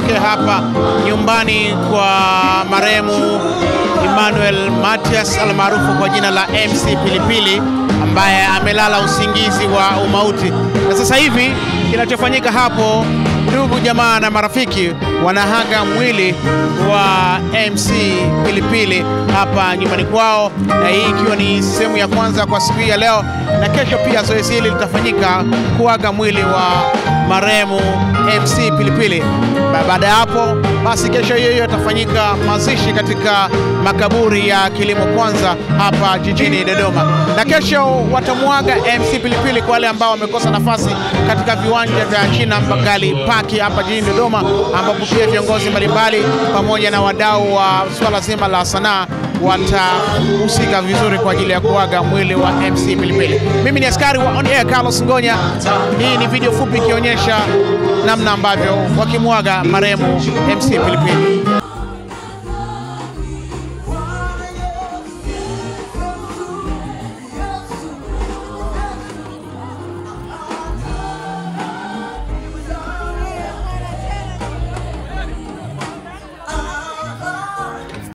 kutokea hapa nyumbani kwa marehemu Emmanuel Mathias almaarufu kwa jina la MC Pilipili, ambaye amelala usingizi wa umauti. Na sasa hivi kinachofanyika hapo, ndugu jamaa na marafiki wanahaga mwili wa MC Pilipili hapa nyumbani kwao, na hii ikiwa ni sehemu ya kwanza kwa siku ya leo, na kesho pia zoezi hili litafanyika kuaga mwili wa marehemu MC Pilipili. Baada ya hapo basi kesho hiyo itafanyika mazishi katika makaburi ya Kilimo Kwanza hapa jijini Dodoma. Na kesho watamuaga MC Pilipili kwa wale ambao wamekosa nafasi katika viwanja vya China Mbagali Park hapa jijini Dodoma, ambapo pia viongozi mbalimbali pamoja na wadau wa swala zima la sanaa watahusika vizuri kwa ajili ya kuaga mwili wa MC Pilipili. Mimi ni askari wa On Air Carlos Ngonya. Hii ni video fupi ikionyesha namna ambavyo wakimuaga marehemu MC Pilipili.